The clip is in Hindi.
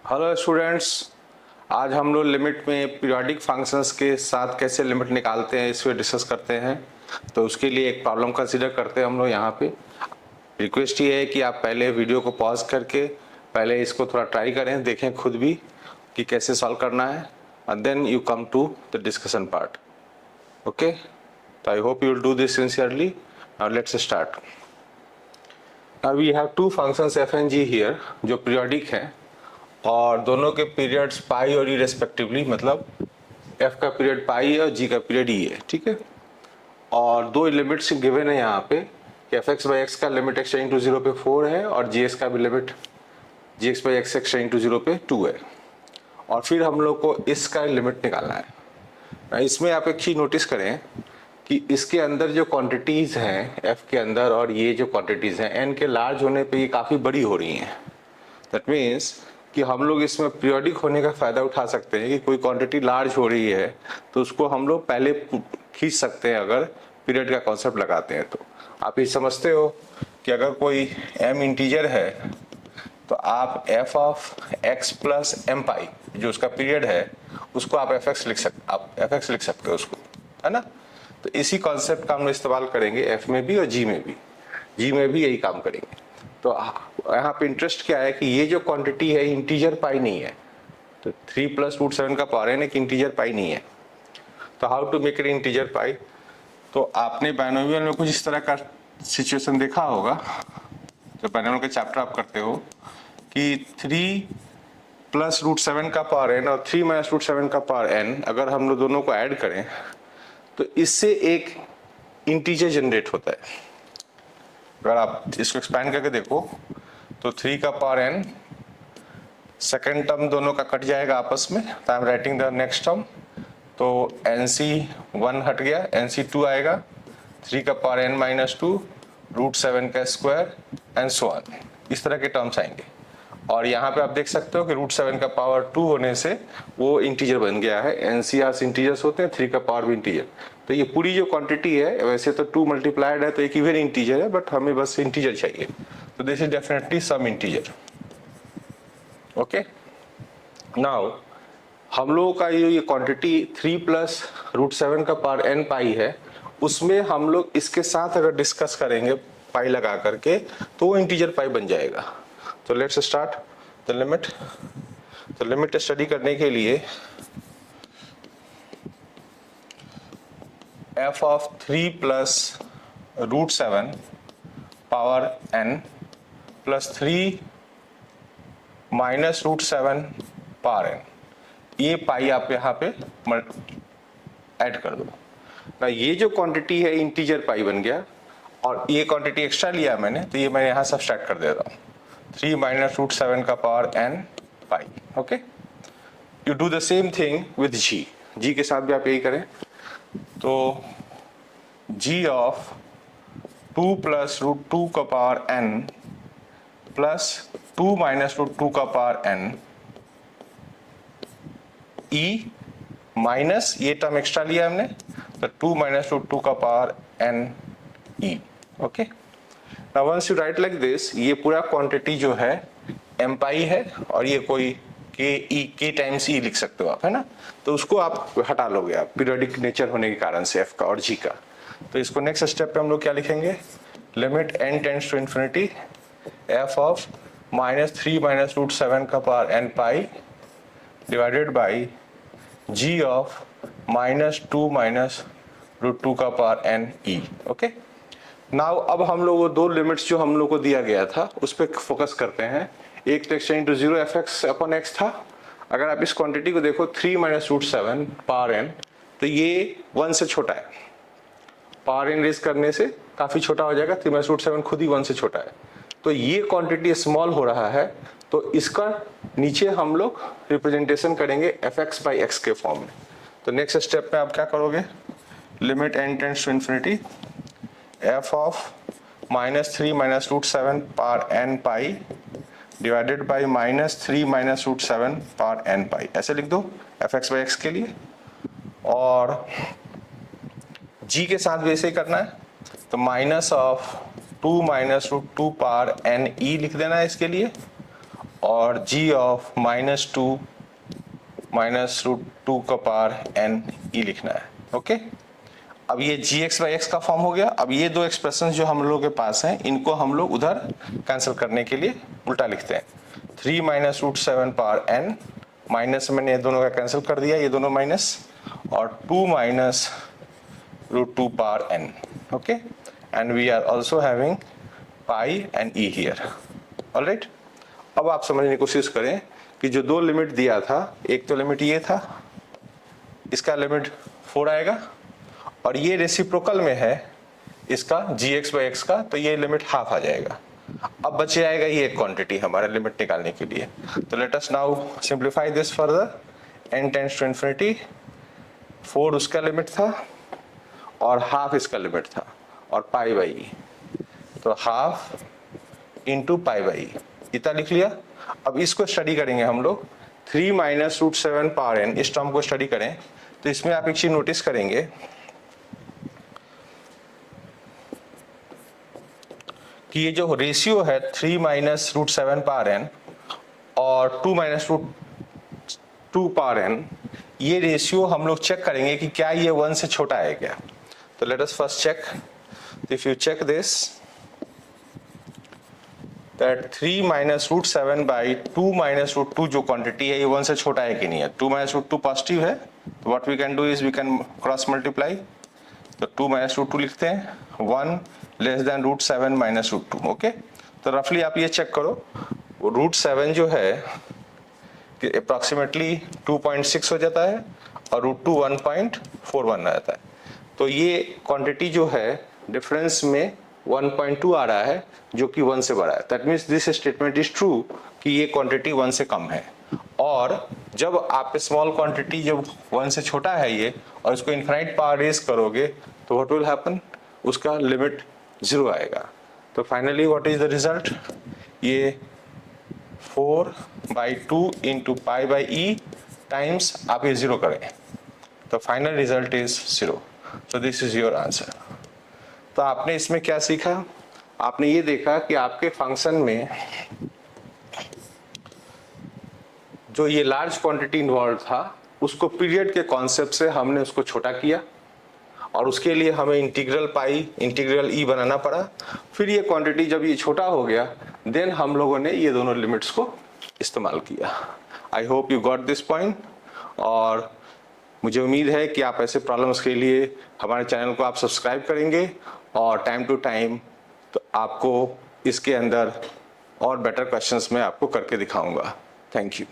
हेलो स्टूडेंट्स, आज हम लोग लिमिट में पीरियोडिक फंक्शंस के साथ कैसे लिमिट निकालते हैं इस पे डिस्कस करते हैं। तो उसके लिए एक प्रॉब्लम कंसीडर करते हैं हम लोग यहाँ पे। रिक्वेस्ट ये है कि आप पहले वीडियो को पॉज करके पहले इसको थोड़ा ट्राई करें, देखें खुद भी कि कैसे सॉल्व करना है, and then you come to the discussion part. Okay, तो I hope you will do this sincerely. Now let's start. Now we have two functions F and G here जो पीरियोडिक हैं और दोनों के पीरियड्स पाई और ई रेस्पेक्टिवली, मतलब एफ का पीरियड पाई है और जी का पीरियड ई है। ठीक है, और दो लिमिट्स गिवन है यहाँ पे कि एफ एक्स बाई एक्स का लिमिट एक्स टू 0 पे 4 है और जी एक्स का भी limit G X by X to 0 पे 2 है। और फिर हम लोग को इसका लिमिट निकालना है। इसमें आप एक चीज नोटिस करें कि इसके अंदर जो क्वांटिटीज हैं एफ के अंदर और ये जो क्वांटिटीज हैं एन के लार्ज होने पे ये काफ़ी बड़ी हो रही हैं। दैट मीन्स कि हम लोग इसमें पीरियोडिक होने का फ़ायदा उठा सकते हैं कि कोई क्वांटिटी लार्ज हो रही है तो उसको हम लोग पहले खींच सकते हैं अगर पीरियड का कॉन्सेप्ट लगाते हैं। तो आप ये समझते हो कि अगर कोई m इंटीजर है तो आप f of x plus M pi जो उसका पीरियड है उसको आप fx लिख सकते हो उसको, है ना। तो इसी कॉन्सेप्ट का हम इस्तेमाल करेंगे f में भी और g में भी। g में भी यही काम करेंगे। तो यहाँ पे इंटरेस्ट क्या है कि ये जो क्वांटिटी है इंटीजर पाई नहीं है, तो 3 प्लस रूट 7 का पावर है कि इंटीजर पाई नहीं है। तो how to make it integer pi, तो आपने बाइनोमियल में कुछ इस तरह का सिचुएशन देखा होगा जब बाइनोमियल के चैप्टर आप करते हो कि 3 प्लस रूट 7 का पावर n और 3 माइनस रूट 7 का पावर n अगर हम लोग दोनों को ऐड करें तो इससे एक इंटीजर जनरेट होता है। अगर आप इसको एक्सपैंड करके देखो तो 3 का पावर n, सेकेंड टर्म दोनों का कट जाएगा आपस में, तो I am writing the next term. तो NC1 हट गया, NC2 आएगा, 3 का पावर n माइनस 2, रूट 7 का स्क्वायर एंड सो ऑन, इस तरह के टर्म्स आएंगे। और यहाँ पे आप देख सकते हो कि रूट 7 का पावर 2 होने से वो इंटीजर बन गया है। NCRs इंटीजर्स होते हैं, 3 का पावर भी इंटीजर। तो ये पूरी जो क्वांटिटी है वैसे तो 2 मल्टीप्लाइड है तो एक इवन इंटीजर है, बट हमें बस इंटीजर चाहिए, तो this is definitely some integer. Okay, now हम लोगों का ये क्वांटिटी 3 प्लस रूट 7 का पावर n पाई है, उसमें हम लोग इसके साथ अगर डिस्कस करेंगे पाई लगा करके तो वो इंटीजर पाई बन जाएगा। तो लेट्स स्टार्ट द लिमिट। तो लिमिट स्टडी करने के लिए f of 3 plus root 7 power n plus 3 minus root 7 power n, ये पाई आप यहाँ पे ऐड कर दो ना। ये जो क्वांटिटी है इंटीजर पाई बन गया और ये क्वांटिटी एक्स्ट्रा लिया मैंने तो ये मैं यहाँ सब्सट्रैक्ट कर देता हूँ, 3 माइनस रूट 7 का power n pi. Okay, you do the same thing with G के साथ भी आप यही करें। तो g ऑफ 2 प्लस रूट 2 का power n plus 2 minus root 2 का पावर n e माइनस ये टर्म एक्स्ट्रा लिया हमने तो 2 माइनस रूट 2 का power n e। Okay, now once you write like this, ये पूरा क्वांटिटी जो है m पाई है और ये कोई k टाइम्स e लिख सकते हो आप, है ना। तो उसको आप हटा लोगे आप पीरियोडिक नेचर होने के कारण से f का और g का। तो इसको नेक्स्ट स्टेप पे हम लोग क्या लिखेंगे, limit n tends to infinity f of minus 3 minus root 7 का power n pi divided by g of minus 2 minus root 2 का power n e। Okay, now अब हम लोग वो दो लिमिट्स जो हम लोग को दिया गया था उस पर फोकस करते हैं। एक तो extend to 0 F X upon X था। अगर आप इस क्वांटिटी को देखो 3 माइनस रूट 7 पावर n, तो ये 1 से छोटा है, पावर n रेज करने से काफी छोटा हो जाएगा, 3 माइनस रूट 7 खुद ही 1 से छोटा है। तो ये क्वांटिटी स्मॉल हो रहा है तो इसका नीचे हम लोग रिप्रेजेंटेशन करेंगे एफ एक्स बाई एक्स के फॉर्म में। तो नेक्स्ट स्टेप में आप क्या करोगे, limit n tends to infinity f of minus 3 minus root 7 power n pi divided by minus 3 minus root 7 power n pi, ऐसे लिख दो एफ एक्स बाई एक्स के लिए। और g के साथ भी ऐसे ही करना है, तो minus of 2 minus root 2 power n e लिख देना है इसके लिए। और g ऑफ -2 -√2 का पावर n e लिखना है। ओके, अब ये gx/x का फॉर्म हो गया। अब ये दो एक्सप्रेशन जो हम लोगों के पास हैं, इनको हम लोग उधर कैंसिल करने के लिए उल्टा लिखते हैं। 3 -√7 पावर n माइनस, मैंने ये दोनों का कैंसिल कर दिया, ये दोनों माइनस, और 2 -√2 power n। Okay, and we are also having pi and e here. Alright, अब आप समझने की कोशिश करें कि जो दो लिमिट दिया था, एक तो लिमिट ये था, इसका लिमिट 4 आएगा, और ये रेसिप्रोकल में है इसका gx/x का, तो ये लिमिट हाफ आ जाएगा। अब बच जाएगा ये एक क्वांटिटी हमारा लिमिट निकालने के लिए। तो let us now simplify this further. n tends to infinity, 4 उसका लिमिट था और हाफ इसका लिमिट था, और पाई बाई ई, तो half into pi by E, इतना लिख लिया। अब इसको स्टडी करेंगे हम लोग, 3 -√7 पावर n, इस टर्म को स्टडी करें तो इसमें आप एक चीज नोटिस करेंगे कि ये जो रेशियो है 3 -√7 पावर n और 2 -√2 पावर n, ये रेशियो हम लोग चेक करेंगे कि क्या ये 1 से छोटा है क्या। तो let us first check. If you check this that 3 -√7 by 2 -√2 जो क्वांटिटी है, ये 1 से छोटा है कि नहीं है। 2 -√2 पॉजिटिव है, तो what we can do is we can cross multiply. तो 2 -√2 लिखते हैं, 1 लेस देन √7 -√2। ओके, तो रफली आप ये चेक करो, √7 जो है कि अप्रॉक्सीमेटली 2.6 हो जाता है, और √2 1.41 आ जाता है। तो ये क्वांटिटी जो है डिफरेंस में 1.2 आ रहा है, जो कि 1 से बड़ा है। That means this statement is true कि ये क्वांटिटी 1 से कम है। और जब आप स्मॉल क्वांटिटी जब 1 से छोटा है ये, और इसको इनफाइनाइट पावर रेज करोगे, तो व्हाट विल हैपन, उसका लिमिट 0 आएगा। तो finally what is the result, ये 4/2 into pi by E times, आप ये 0 करें तो फाइनल रिजल्ट इज 0। तो दिस इज योर आंसर। तो आपने इसमें क्या सीखा, आपने ये देखा कि आपके फंक्शन में जो ये लार्ज क्वांटिटी इन्वॉल्व था, उसको पीरियड के कॉन्सेप्ट से हमने उसको छोटा किया, और उसके लिए हमें इंटीग्रल पाई, इंटीग्रल ई बनाना पड़ा। फिर ये क्वांटिटी जब ये छोटा हो गया, देन हम लोगों ने ये दोनों लिमिट्स को इस्तेमाल किया। आई hope you got this point, और मुझे उम्मीद है कि आप ऐसे प्रॉब्लम्स के लिए हमारे चैनल को आप सब्सक्राइब करेंगे, और टाइम टू टाइम तो आपको इसके अंदर और बेटर क्वेश्चंस मैं आपको करके दिखाऊंगा। Thank you.